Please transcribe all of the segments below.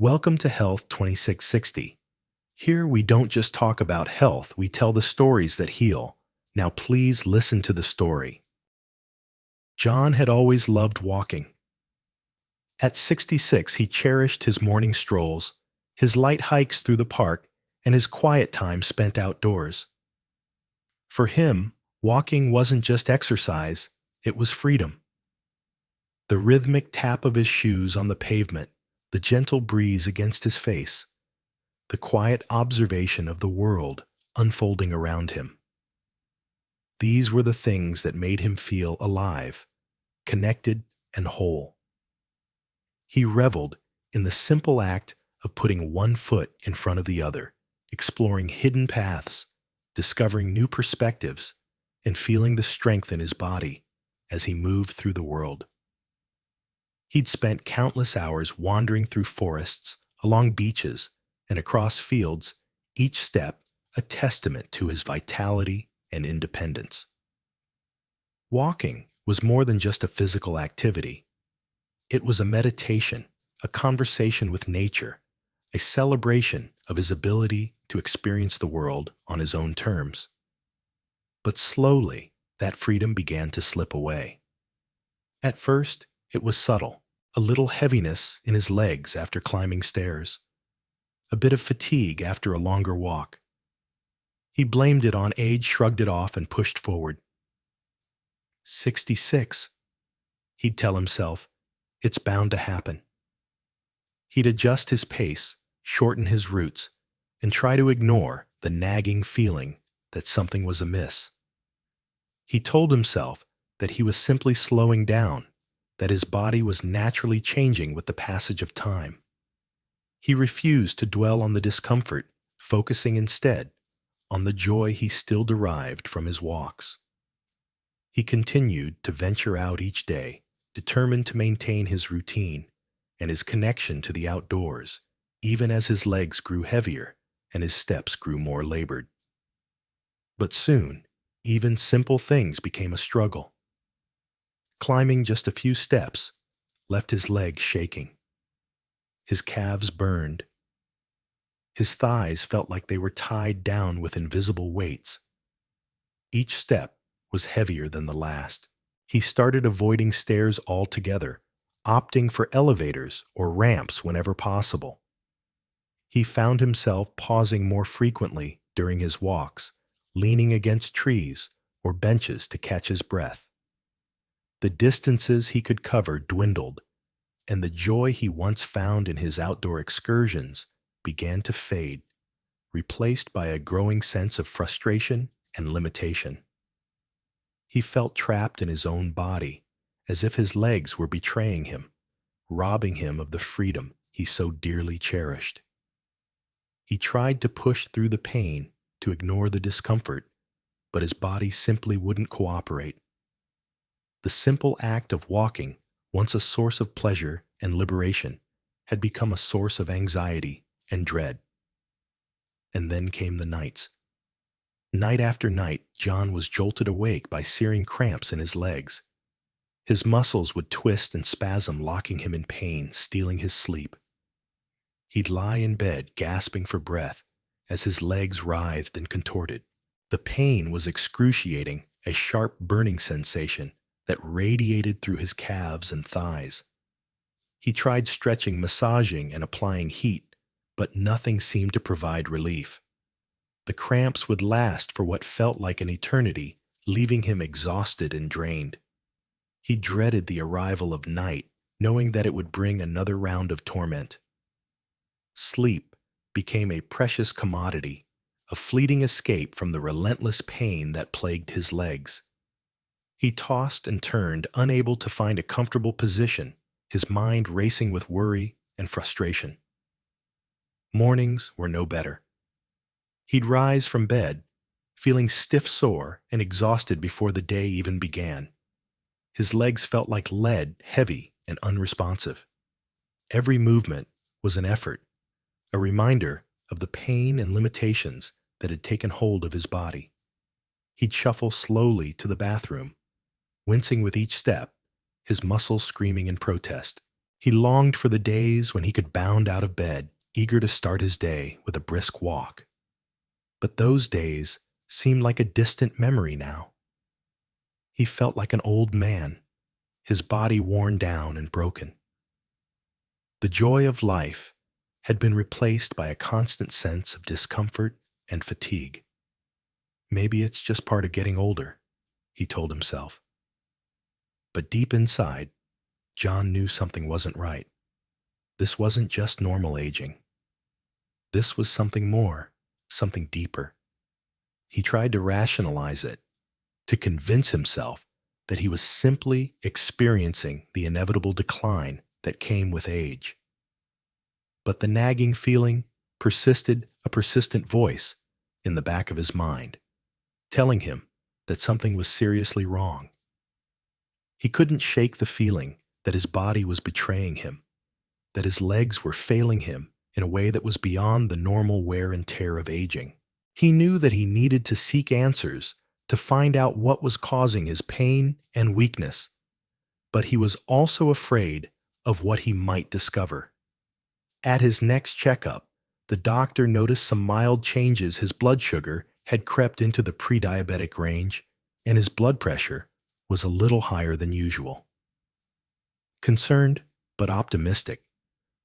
Welcome to Health 2660. Here we don't just talk about health, we tell the stories that heal. Now please listen to the story. John had always loved walking. At 66, he cherished his morning strolls, his light hikes through the park, and his quiet time spent outdoors. For him, walking wasn't just exercise, it was freedom. The rhythmic tap of his shoes on the pavement, the gentle breeze against his face, the quiet observation of the world unfolding around him. These were the things that made him feel alive, connected, and whole. He reveled in the simple act of putting one foot in front of the other, exploring hidden paths, discovering new perspectives, and feeling the strength in his body as he moved through the world. He'd spent countless hours wandering through forests, along beaches, and across fields, each step a testament to his vitality and independence. Walking was more than just a physical activity. It was a meditation, a conversation with nature, a celebration of his ability to experience the world on his own terms. But slowly, that freedom began to slip away. At first, it was subtle, a little heaviness in his legs after climbing stairs, a bit of fatigue after a longer walk. He blamed it on age, shrugged it off, and pushed forward. 66, he'd tell himself, it's bound to happen. He'd adjust his pace, shorten his routes, and try to ignore the nagging feeling that something was amiss. He told himself that he was simply slowing down, that his body was naturally changing with the passage of time. He refused to dwell on the discomfort, focusing instead on the joy he still derived from his walks. He continued to venture out each day, determined to maintain his routine and his connection to the outdoors, even as his legs grew heavier and his steps grew more labored. But soon, even simple things became a struggle. Climbing just a few steps left his legs shaking. His calves burned. His thighs felt like they were tied down with invisible weights. Each step was heavier than the last. He started avoiding stairs altogether, opting for elevators or ramps whenever possible. He found himself pausing more frequently during his walks, leaning against trees or benches to catch his breath. The distances he could cover dwindled, and the joy he once found in his outdoor excursions began to fade, replaced by a growing sense of frustration and limitation. He felt trapped in his own body, as if his legs were betraying him, robbing him of the freedom he so dearly cherished. He tried to push through the pain, to ignore the discomfort, but his body simply wouldn't cooperate. The simple act of walking, once a source of pleasure and liberation, had become a source of anxiety and dread. And then came the nights. Night after night, John was jolted awake by searing cramps in his legs. His muscles would twist and spasm, locking him in pain, stealing his sleep. He'd lie in bed, gasping for breath, as his legs writhed and contorted. The pain was excruciating, a sharp burning sensation that radiated through his calves and thighs. He tried stretching, massaging, and applying heat, but nothing seemed to provide relief. The cramps would last for what felt like an eternity, leaving him exhausted and drained. He dreaded the arrival of night, knowing that it would bring another round of torment. Sleep became a precious commodity, a fleeting escape from the relentless pain that plagued his legs. He tossed and turned, unable to find a comfortable position, his mind racing with worry and frustration. Mornings were no better. He'd rise from bed, feeling stiff-sore and exhausted before the day even began. His legs felt like lead, heavy and unresponsive. Every movement was an effort, a reminder of the pain and limitations that had taken hold of his body. He'd shuffle slowly to the bathroom, wincing with each step, his muscles screaming in protest. He longed for the days when he could bound out of bed, eager to start his day with a brisk walk. But those days seemed like a distant memory now. He felt like an old man, his body worn down and broken. The joy of life had been replaced by a constant sense of discomfort and fatigue. Maybe it's just part of getting older, he told himself. But deep inside, John knew something wasn't right. This wasn't just normal aging. This was something more, something deeper. He tried to rationalize it, to convince himself that he was simply experiencing the inevitable decline that came with age. But the nagging feeling persisted, a persistent voice in the back of his mind, telling him that something was seriously wrong. He couldn't shake the feeling that his body was betraying him, that his legs were failing him in a way that was beyond the normal wear and tear of aging. He knew that he needed to seek answers to find out what was causing his pain and weakness, but he was also afraid of what he might discover. At his next checkup, the doctor noticed some mild changes. His blood sugar had crept into the pre-diabetic range, and his blood pressure was a little higher than usual. Concerned but optimistic,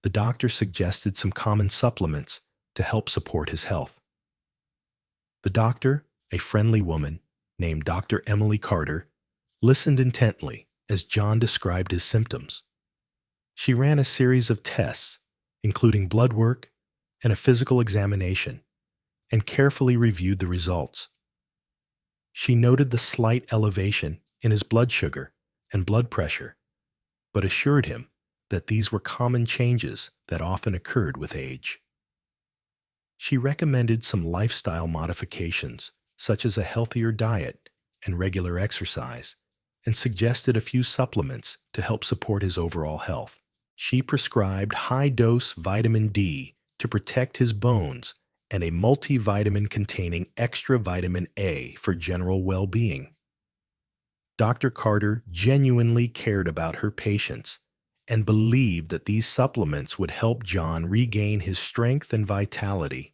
the doctor suggested some common supplements to help support his health. The doctor, a friendly woman named Dr. Emily Carter, listened intently as John described his symptoms. She ran a series of tests, including blood work and a physical examination, and carefully reviewed the results. She noted the slight elevation in his blood sugar and blood pressure, but assured him that these were common changes that often occurred with age. She recommended some lifestyle modifications, such as a healthier diet and regular exercise, and suggested a few supplements to help support his overall health. She prescribed high-dose vitamin D to protect his bones and a multivitamin containing extra vitamin A for general well-being. Dr. Carter genuinely cared about her patients and believed that these supplements would help John regain his strength and vitality.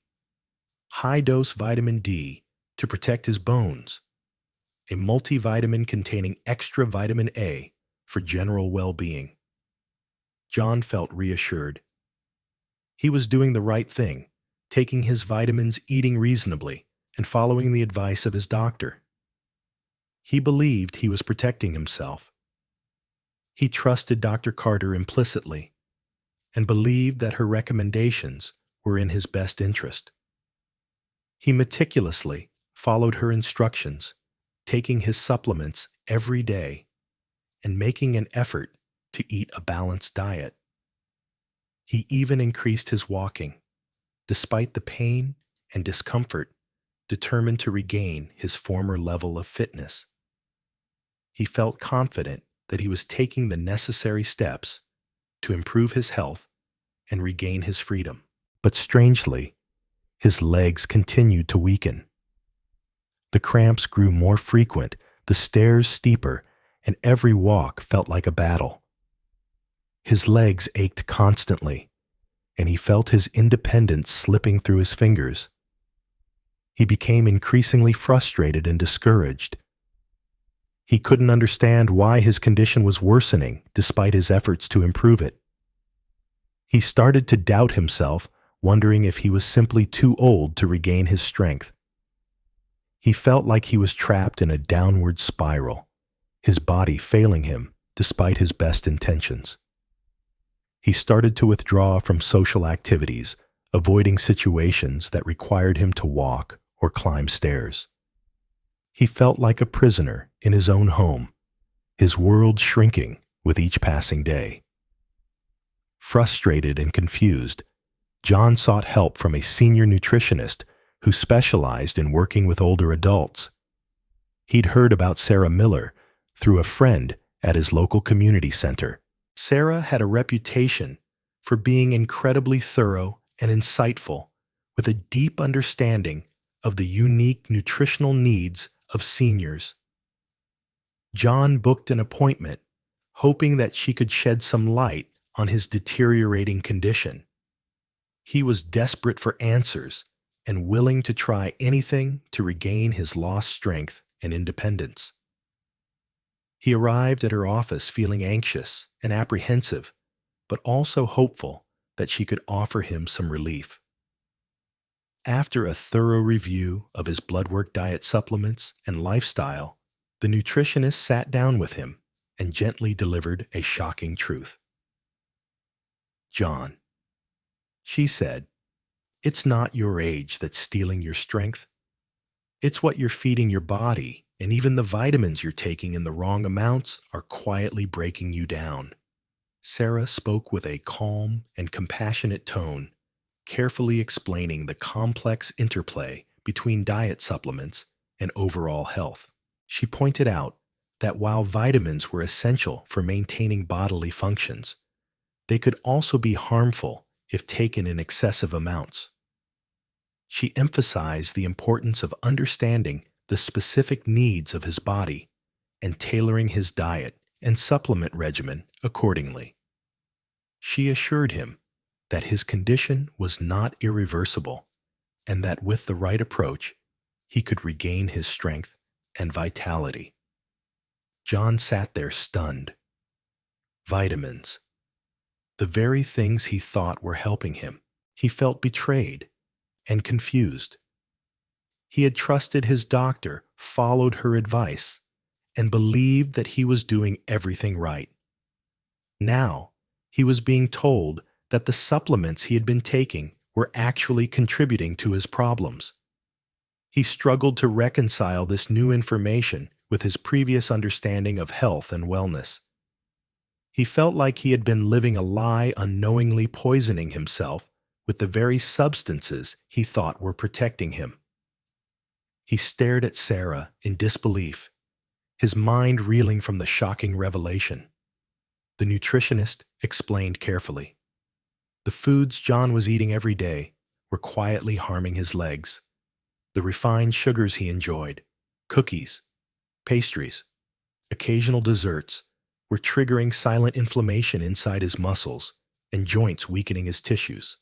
High-dose vitamin D to protect his bones, a multivitamin containing extra vitamin A for general well-being. John felt reassured. He was doing the right thing, taking his vitamins, eating reasonably, and following the advice of his doctor. He believed he was protecting himself. He trusted Dr. Carter implicitly and believed that her recommendations were in his best interest. He meticulously followed her instructions, taking his supplements every day and making an effort to eat a balanced diet. He even increased his walking, despite the pain and discomfort, determined to regain his former level of fitness. He felt confident that he was taking the necessary steps to improve his health and regain his freedom. But strangely, his legs continued to weaken. The cramps grew more frequent, the stairs steeper, and every walk felt like a battle. His legs ached constantly, and he felt his independence slipping through his fingers. He became increasingly frustrated and discouraged. He couldn't understand why his condition was worsening despite his efforts to improve it. He started to doubt himself, wondering if he was simply too old to regain his strength. He felt like he was trapped in a downward spiral, his body failing him despite his best intentions. He started to withdraw from social activities, avoiding situations that required him to walk or climb stairs. He felt like a prisoner in his own home, his world shrinking with each passing day. Frustrated and confused, John sought help from a senior nutritionist who specialized in working with older adults. He'd heard about Sarah Miller through a friend at his local community center. Sarah had a reputation for being incredibly thorough and insightful, with a deep understanding of the unique nutritional needs of seniors. John booked an appointment, hoping that she could shed some light on his deteriorating condition. He was desperate for answers and willing to try anything to regain his lost strength and independence. He arrived at her office feeling anxious and apprehensive, but also hopeful that she could offer him some relief. After a thorough review of his blood work diet supplements and lifestyle, the nutritionist sat down with him and gently delivered a shocking truth. "John," she said, "it's not your age that's stealing your strength. It's what you're feeding your body, and even the vitamins you're taking in the wrong amounts are quietly breaking you down." Sarah spoke with a calm and compassionate tone, carefully explaining the complex interplay between diet supplements and overall health. She pointed out that while vitamins were essential for maintaining bodily functions, they could also be harmful if taken in excessive amounts. She emphasized the importance of understanding the specific needs of his body and tailoring his diet and supplement regimen accordingly. She assured him that his condition was not irreversible and that with the right approach, he could regain his strength and vitality. John sat there stunned. Vitamins. The very things he thought were helping him. He felt betrayed and confused. He had trusted his doctor, followed her advice, and believed that he was doing everything right. Now, he was being told that the supplements he had been taking were actually contributing to his problems. He struggled to reconcile this new information with his previous understanding of health and wellness. He felt like he had been living a lie, unknowingly poisoning himself with the very substances he thought were protecting him. He stared at Sarah in disbelief, his mind reeling from the shocking revelation. The nutritionist explained carefully. The foods John was eating every day were quietly harming his legs. The refined sugars he enjoyed, cookies, pastries, occasional desserts, were triggering silent inflammation inside his muscles and joints, weakening his tissues.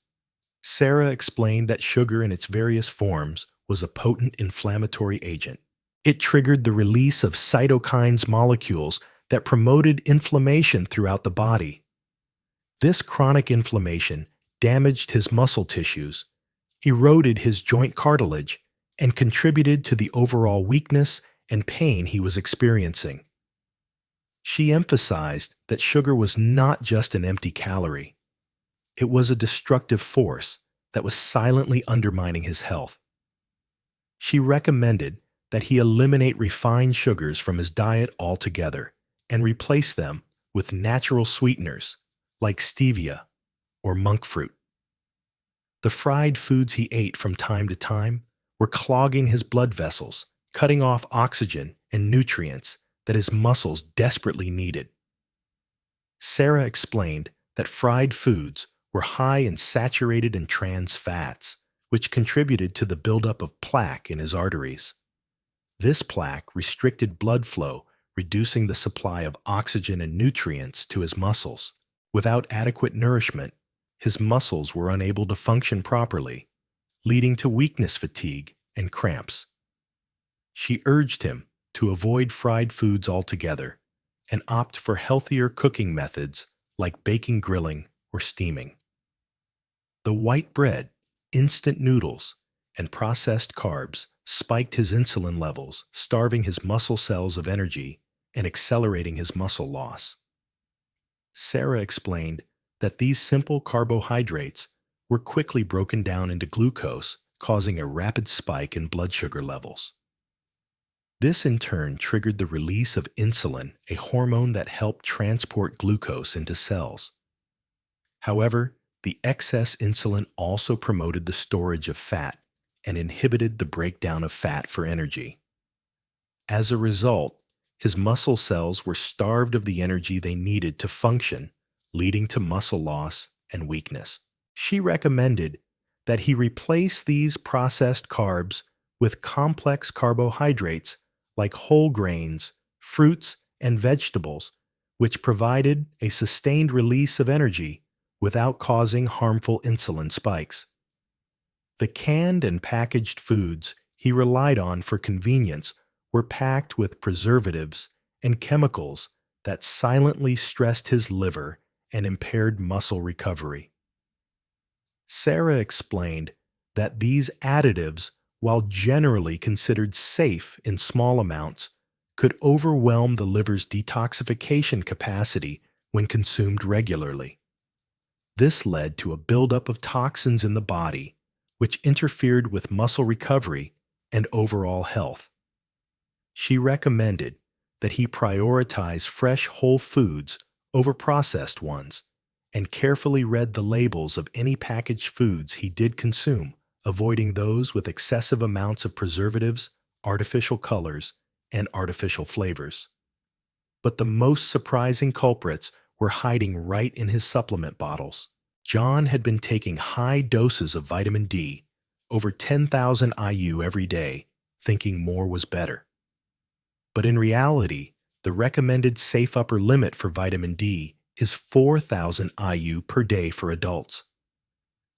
Sarah explained that sugar in its various forms was a potent inflammatory agent. It triggered the release of cytokines molecules that promoted inflammation throughout the body. This chronic inflammation damaged his muscle tissues, eroded his joint cartilage, and contributed to the overall weakness and pain he was experiencing. She emphasized that sugar was not just an empty calorie. It was a destructive force that was silently undermining his health. She recommended that he eliminate refined sugars from his diet altogether and replace them with natural sweeteners like stevia or monk fruit. The fried foods he ate from time to time were clogging his blood vessels, cutting off oxygen and nutrients that his muscles desperately needed. Sarah explained that fried foods were high in saturated and trans fats, which contributed to the buildup of plaque in his arteries. This plaque restricted blood flow, reducing the supply of oxygen and nutrients to his muscles. Without adequate nourishment, his muscles were unable to function properly, leading to weakness, fatigue, and cramps. She urged him to avoid fried foods altogether and opt for healthier cooking methods like baking, grilling, or steaming. The white bread, instant noodles, and processed carbs spiked his insulin levels, starving his muscle cells of energy and accelerating his muscle loss. Sarah explained that these simple carbohydrates were quickly broken down into glucose, causing a rapid spike in blood sugar levels. This in turn triggered the release of insulin, a hormone that helped transport glucose into cells. However, the excess insulin also promoted the storage of fat and inhibited the breakdown of fat for energy. As a result, his muscle cells were starved of the energy they needed to function, leading to muscle loss and weakness. She recommended that he replace these processed carbs with complex carbohydrates like whole grains, fruits, and vegetables, which provided a sustained release of energy without causing harmful insulin spikes. The canned and packaged foods he relied on for convenience were packed with preservatives and chemicals that silently stressed his liver and impaired muscle recovery. Sarah explained that these additives, while generally considered safe in small amounts, could overwhelm the liver's detoxification capacity when consumed regularly. This led to a buildup of toxins in the body, which interfered with muscle recovery and overall health. She recommended that he prioritize fresh whole foods over processed ones and carefully read the labels of any packaged foods he did consume, avoiding those with excessive amounts of preservatives, artificial colors, and artificial flavors. But the most surprising culprits were hiding right in his supplement bottles. John had been taking high doses of vitamin D, over 10,000 IU every day, thinking more was better. But in reality, the recommended safe upper limit for vitamin D is 4,000 IU per day for adults.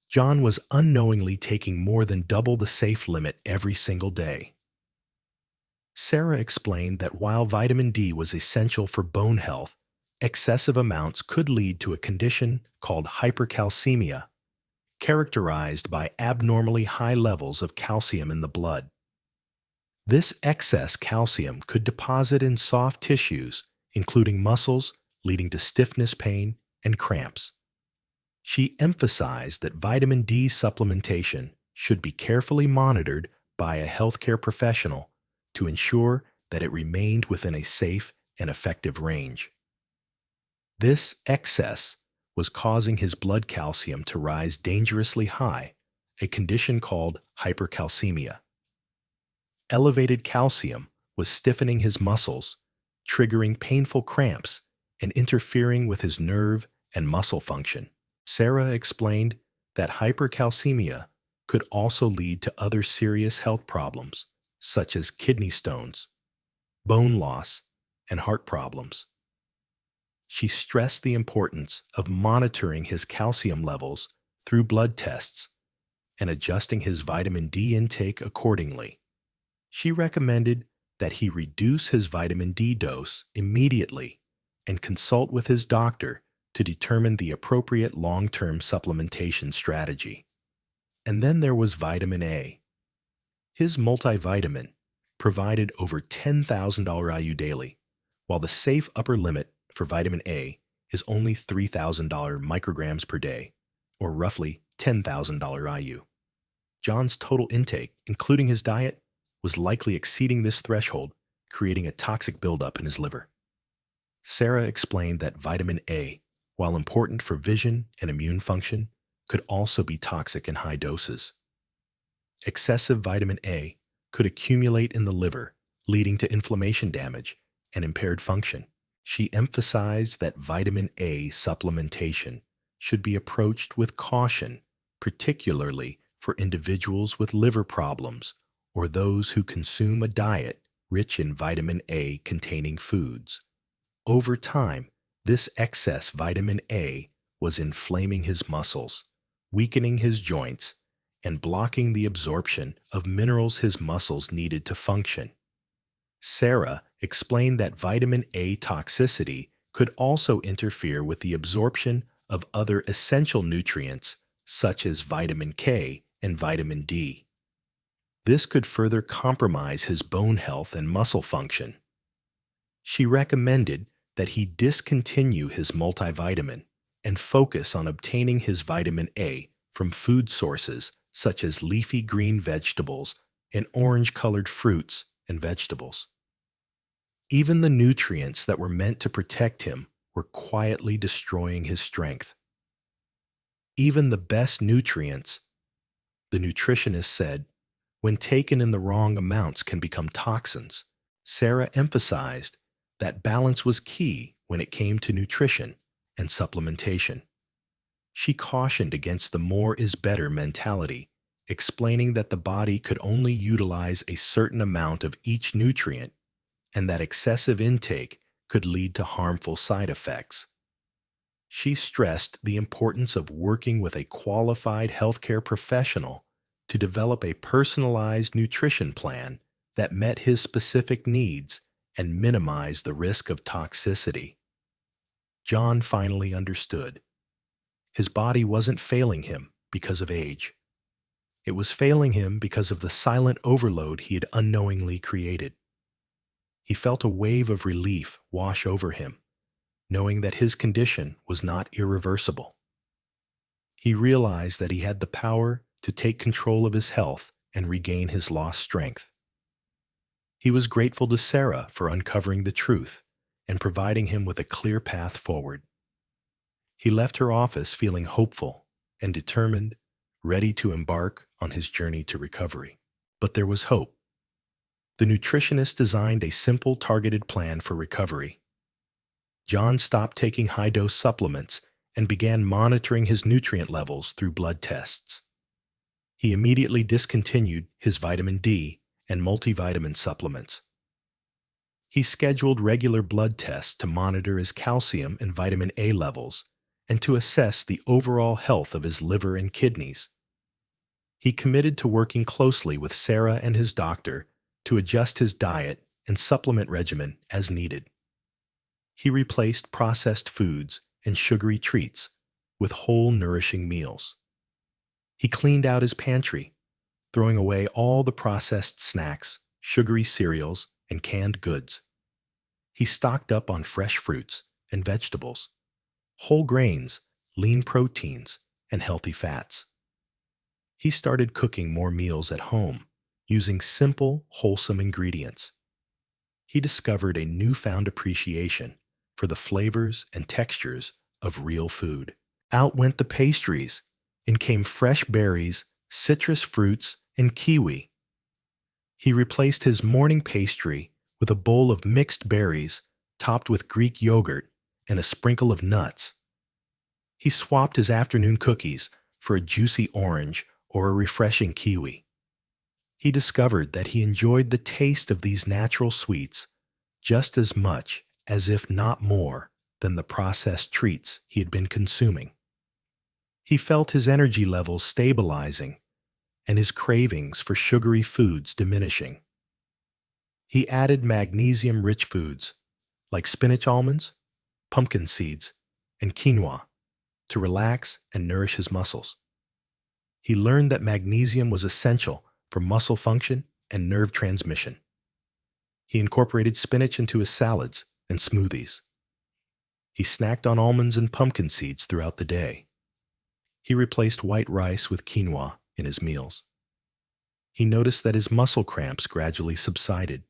John was unknowingly taking more than double the safe limit every single day. Sarah explained that while vitamin D was essential for bone health, excessive amounts could lead to a condition called hypercalcemia, characterized by abnormally high levels of calcium in the blood. This excess calcium could deposit in soft tissues, including muscles, leading to stiffness pain and cramps. She emphasized that vitamin D supplementation should be carefully monitored by a healthcare professional to ensure that it remained within a safe and effective range. This excess was causing his blood calcium to rise dangerously high, a condition called hypercalcemia. Elevated calcium was stiffening his muscles, triggering painful cramps, and interfering with his nerve and muscle function. Sarah explained that hypercalcemia could also lead to other serious health problems, such as kidney stones, bone loss, and heart problems. She stressed the importance of monitoring his calcium levels through blood tests and adjusting his vitamin D intake accordingly. She recommended that he reduce his vitamin D dose immediately and consult with his doctor to determine the appropriate long-term supplementation strategy. And then there was vitamin A. His multivitamin provided over $10,000 IU daily, while the safe upper limit for vitamin A is only $3,000 micrograms per day, or roughly $10,000 IU. John's total intake, including his diet, was likely exceeding this threshold, creating a toxic buildup in his liver. Sarah explained that vitamin A, while important for vision and immune function, could also be toxic in high doses. Excessive vitamin A could accumulate in the liver, leading to inflammation damage and impaired function. She emphasized that vitamin A supplementation should be approached with caution, particularly for individuals with liver problems or those who consume a diet rich in vitamin A containing foods. Over time, this excess vitamin A was inflaming his muscles, weakening his joints, and blocking the absorption of minerals his muscles needed to function. Sarah explained that vitamin A toxicity could also interfere with the absorption of other essential nutrients such as vitamin K and vitamin D. This could further compromise his bone health and muscle function. She recommended that he discontinue his multivitamin and focus on obtaining his vitamin A from food sources such as leafy green vegetables and orange-colored fruits and vegetables. Even the nutrients that were meant to protect him were quietly destroying his strength. Even the best nutrients, the nutritionist said, when taken in the wrong amounts can become toxins. Sarah emphasized that balance was key when it came to nutrition and supplementation. She cautioned against the more is better mentality, explaining that the body could only utilize a certain amount of each nutrient and that excessive intake could lead to harmful side effects. She stressed the importance of working with a qualified healthcare professional to develop a personalized nutrition plan that met his specific needs and minimized the risk of toxicity. John finally understood. His body wasn't failing him because of age. It was failing him because of the silent overload he had unknowingly created. He felt a wave of relief wash over him, knowing that his condition was not irreversible. He realized that he had the power to take control of his health and regain his lost strength. He was grateful to Sarah for uncovering the truth and providing him with a clear path forward. He left her office feeling hopeful and determined, ready to embark on his journey to recovery. But there was hope. The nutritionist designed a simple, targeted plan for recovery. John stopped taking high-dose supplements and began monitoring his nutrient levels through blood tests. He immediately discontinued his vitamin D and multivitamin supplements. He scheduled regular blood tests to monitor his calcium and vitamin A levels and to assess the overall health of his liver and kidneys. He committed to working closely with Sarah and his doctor to adjust his diet and supplement regimen as needed. He replaced processed foods and sugary treats with whole, nourishing meals. He cleaned out his pantry, throwing away all the processed snacks, sugary cereals, and canned goods. He stocked up on fresh fruits and vegetables, whole grains, lean proteins, and healthy fats. He started cooking more meals at home, using simple, wholesome ingredients. He discovered a newfound appreciation for the flavors and textures of real food. Out went the pastries, and came fresh berries, citrus fruits, and kiwi. He replaced his morning pastry with a bowl of mixed berries topped with Greek yogurt and a sprinkle of nuts. He swapped his afternoon cookies for a juicy orange or a refreshing kiwi. He discovered that he enjoyed the taste of these natural sweets just as much, as if not more, than the processed treats he had been consuming. He felt his energy levels stabilizing and his cravings for sugary foods diminishing. He added magnesium-rich foods like spinach almonds, pumpkin seeds, and quinoa to relax and nourish his muscles. He learned that magnesium was essential for muscle function and nerve transmission. He incorporated spinach into his salads and smoothies. He snacked on almonds and pumpkin seeds throughout the day. He replaced white rice with quinoa in his meals. He noticed that his muscle cramps gradually subsided,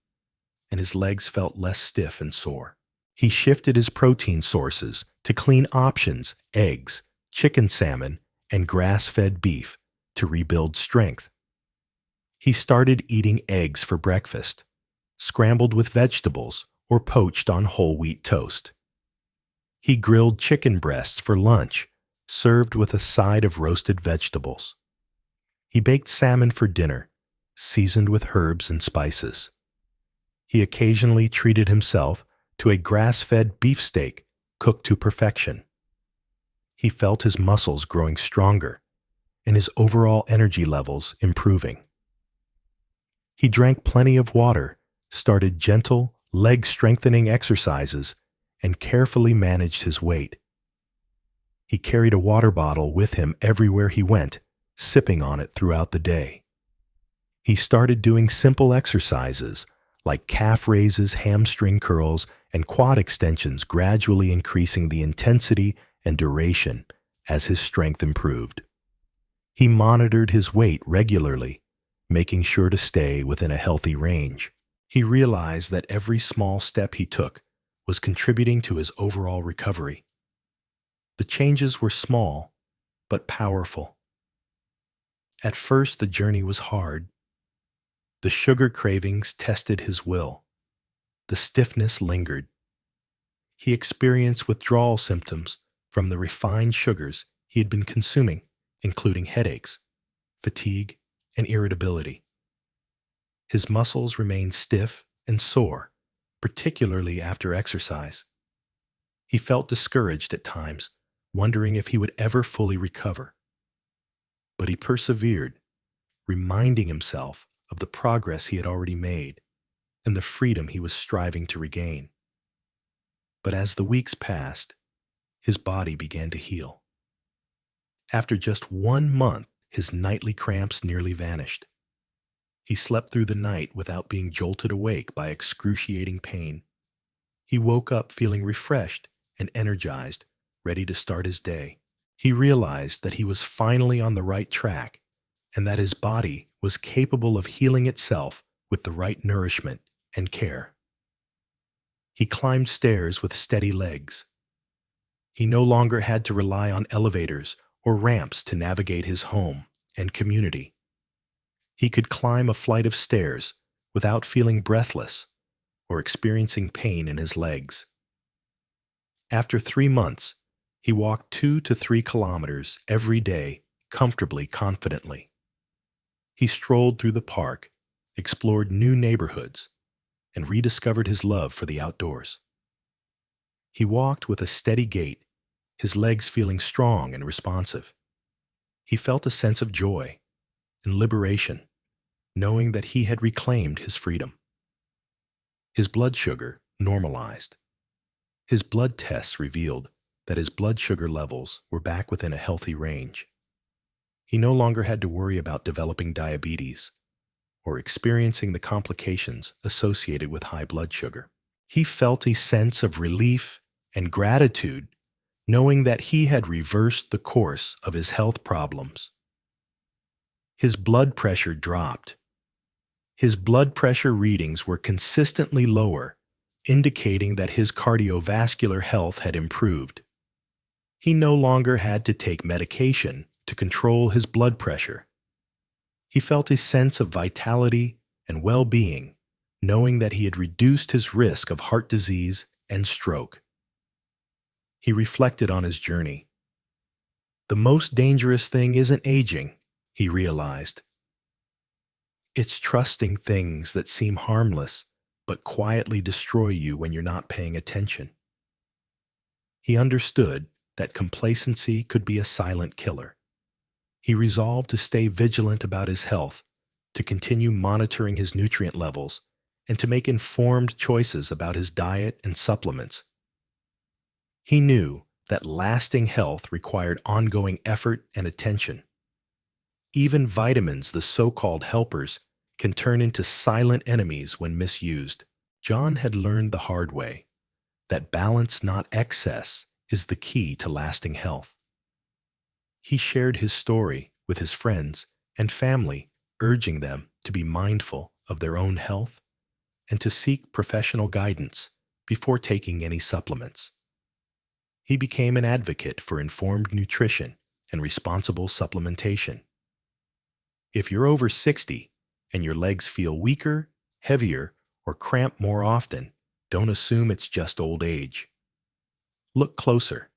and his legs felt less stiff and sore. He shifted his protein sources to clean options, eggs, chicken salmon, and grass-fed beef to rebuild strength. He started eating eggs for breakfast, scrambled with vegetables or poached on whole wheat toast. He grilled chicken breasts for lunch, served with a side of roasted vegetables. He baked salmon for dinner, seasoned with herbs and spices. He occasionally treated himself to a grass-fed beefsteak cooked to perfection. He felt his muscles growing stronger and his overall energy levels improving. He drank plenty of water, started gentle, leg-strengthening exercises, and carefully managed his weight. He carried a water bottle with him everywhere he went, sipping on it throughout the day. He started doing simple exercises like calf raises, hamstring curls, and quad extensions, gradually increasing the intensity and duration as his strength improved. He monitored his weight regularly, making sure to stay within a healthy range. He realized that every small step he took was contributing to his overall recovery. The changes were small, but powerful. At first, the journey was hard. The sugar cravings tested his will. The stiffness lingered. He experienced withdrawal symptoms from the refined sugars he had been consuming, including headaches, fatigue, and irritability. His muscles remained stiff and sore, particularly after exercise. He felt discouraged at times, wondering if he would ever fully recover. But he persevered, reminding himself of the progress he had already made and the freedom he was striving to regain. But as the weeks passed, his body began to heal. After just 1 month, his nightly cramps nearly vanished. He slept through the night without being jolted awake by excruciating pain. He woke up feeling refreshed and energized, ready to start his day. He realized that he was finally on the right track and that his body was capable of healing itself with the right nourishment and care. He climbed stairs with steady legs. He no longer had to rely on elevators or ramps to navigate his home and community. He could climb a flight of stairs without feeling breathless or experiencing pain in his legs. After 3 months, he walked 2 to 3 kilometers every day, comfortably, confidently. He strolled through the park, explored new neighborhoods, and rediscovered his love for the outdoors. He walked with a steady gait, his legs feeling strong and responsive. He felt a sense of joy and liberation, knowing that he had reclaimed his freedom. His blood sugar normalized. His blood tests revealed that his blood sugar levels were back within a healthy range. He no longer had to worry about developing diabetes or experiencing the complications associated with high blood sugar. He felt a sense of relief and gratitude, knowing that he had reversed the course of his health problems. His blood pressure dropped. His blood pressure readings were consistently lower, indicating that his cardiovascular health had improved. He no longer had to take medication to control his blood pressure. He felt a sense of vitality and well-being, knowing that he had reduced his risk of heart disease and stroke. He reflected on his journey. The most dangerous thing isn't aging, he realized. It's trusting things that seem harmless but quietly destroy you when you're not paying attention. He understood that complacency could be a silent killer. He resolved to stay vigilant about his health, to continue monitoring his nutrient levels, and to make informed choices about his diet and supplements. He knew that lasting health required ongoing effort and attention. Even vitamins, the so-called helpers, can turn into silent enemies when misused. John had learned the hard way that balance, not excess, is the key to lasting health. He shared his story with his friends and family, urging them to be mindful of their own health and to seek professional guidance before taking any supplements. He became an advocate for informed nutrition and responsible supplementation. If you're over 60 and your legs feel weaker, heavier, or cramp more often, don't assume it's just old age. Look closer.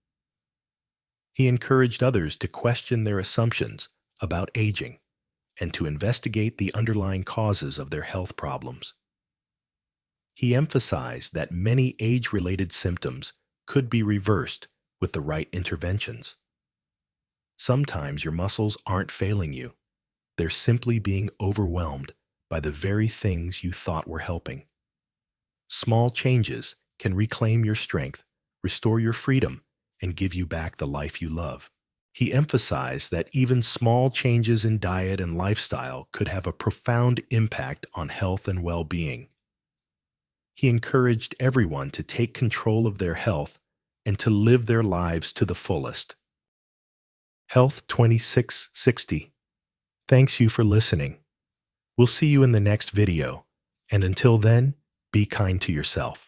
He encouraged others to question their assumptions about aging and to investigate the underlying causes of their health problems. He emphasized that many age-related symptoms could be reversed with the right interventions. Sometimes your muscles aren't failing you. They're simply being overwhelmed by the very things you thought were helping. Small changes can reclaim your strength, restore your freedom, and give you back the life you love. He emphasized that even small changes in diet and lifestyle could have a profound impact on health and well-being. He encouraged everyone to take control of their health and to live their lives to the fullest. Health 2660. Thanks you for listening. We'll see you in the next video, and until then, be kind to yourself.